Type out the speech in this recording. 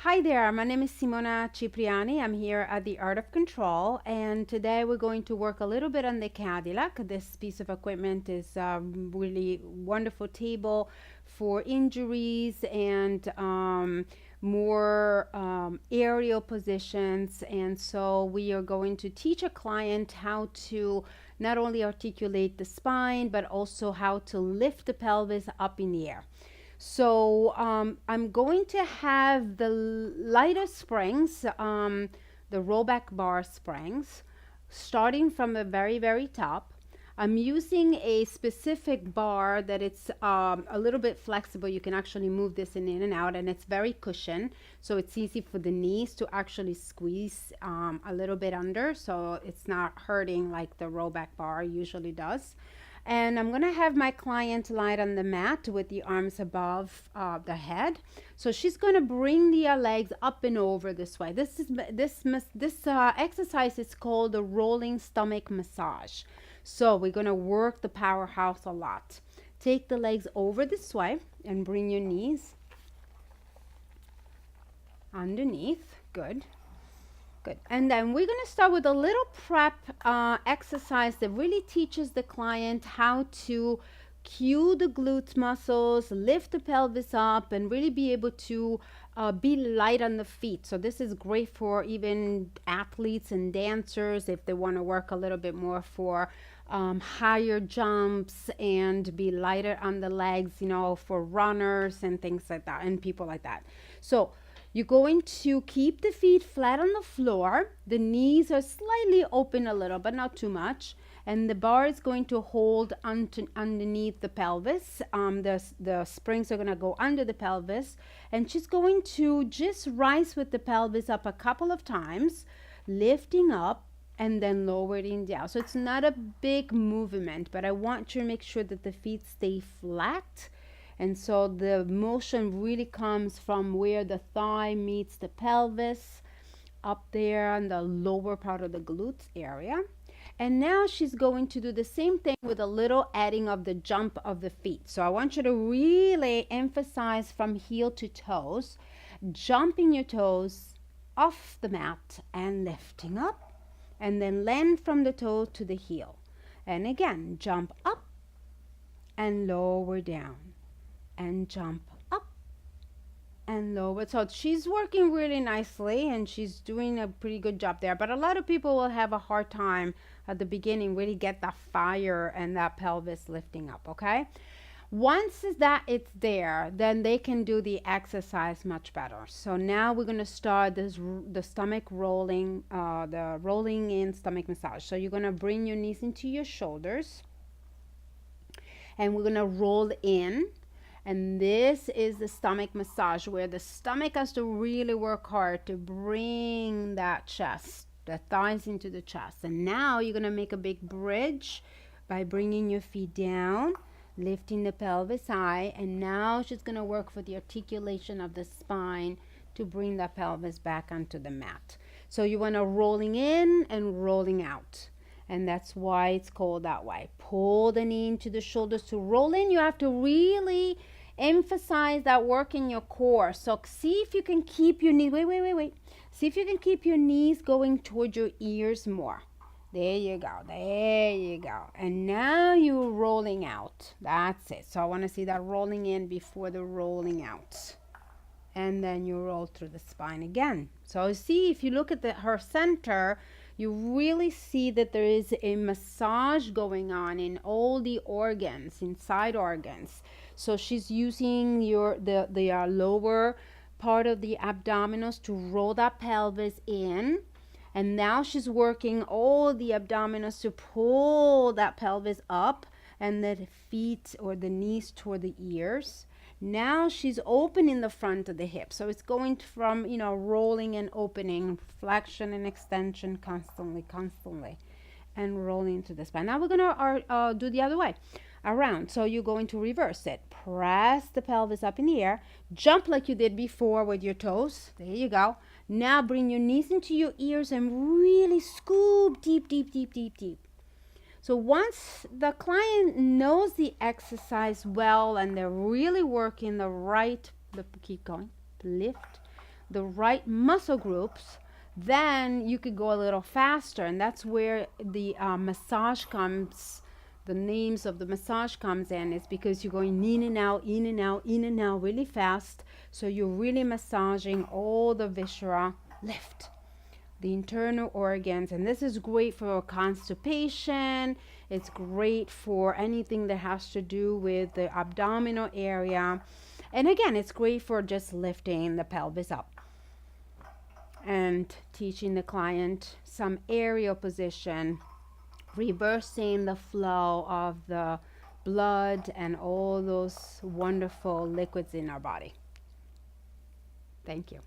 Hi there, my name is Simona Cipriani. I'm here at the Art of Control, and today we're going to work a little bit on the Cadillac. This piece of equipment is a really wonderful table for injuries and more aerial positions. And so we are going to teach a client how to not only articulate the spine, but also how to lift the pelvis up in the air. So I'm going to have the lighter springs, the rollback bar springs, starting from the very, very top. I'm using a specific bar that it's a little bit flexible. You can actually move this in and out, and it's very cushioned, so it's easy for the knees to actually squeeze a little bit under, so it's not hurting like the rollback bar usually does. And I'm going to have my client lie on the mat with the arms above the head. So she's going to bring the legs up and over this way. This exercise is called the rolling stomach massage. So we're going to work the powerhouse a lot. Take the legs over this way and bring your knees underneath. Good. Good. And then we're going to start with a little prep exercise that really teaches the client how to cue the glute muscles, lift the pelvis up, and really be able to be light on the feet. So this is great for even athletes and dancers if they want to work a little bit more for higher jumps and be lighter on the legs, for runners and things like that, and people like that. So you're going to keep the feet flat on the floor. The knees are slightly open a little, but not too much. And the bar is going to hold underneath the pelvis. The springs are going to go under the pelvis. And she's going to just rise with the pelvis up a couple of times, lifting up and then lowering down. So it's not a big movement, but I want you to make sure that the feet stay flat. And so the motion really comes from where the thigh meets the pelvis, up there on the lower part of the glutes area. And now she's going to do the same thing with a little adding of the jump of the feet. So I want you to really emphasize from heel to toes, jumping your toes off the mat and lifting up, and then land from the toe to the heel. And again, jump up and lower down. And jump up and lower. So she's working really nicely and she's doing a pretty good job there. But a lot of people will have a hard time at the beginning, really get that fire and that pelvis lifting up, okay? Once it's there, then they can do the exercise much better. So now we're going to start the stomach rolling, the rolling in stomach massage. So you're going to bring your knees into your shoulders and we're going to roll in. And this is the stomach massage where the stomach has to really work hard to bring that chest, the thighs into the chest. And now you're going to make a big bridge by bringing your feet down, lifting the pelvis high. And now she's going to work for the articulation of the spine to bring the pelvis back onto the mat. So you want to rolling in and rolling out. And that's why it's called that way. Pull the knee into the shoulders to roll in. You have to really emphasize that work in your core. So see if you can keep your knees, wait. See if you can keep your knees going toward your ears more. There you go. And now you're rolling out. That's it. So I want to see that rolling in before the rolling out. And then you roll through the spine again. So see, if you look at her center, you really see that there is a massage going on in all the organs, inside organs. So she's using the lower part of the abdominals to roll that pelvis in. And now she's working all the abdominals to pull that pelvis up and the feet or the knees toward the ears. Now she's opening the front of the hip. So it's going from, rolling and opening, flexion and extension constantly, and rolling to the spine. Now we're going to do the other way around. So you're going to reverse it. Press the pelvis up in the air. Jump like you did before with your toes. There you go. Now bring your knees into your ears and really scoop deep. So once the client knows the exercise well and they're really working keep going, lift, the right muscle groups, then you could go a little faster. And that's where the massage comes, the names of the massage comes in, is because you're going in and out, in and out, in and out really fast. So you're really massaging all the viscera, lift the internal organs. And this is great for constipation. It's great for anything that has to do with the abdominal area. And again, it's great for just lifting the pelvis up and teaching the client some aerial position, reversing the flow of the blood and all those wonderful liquids in our body. Thank you.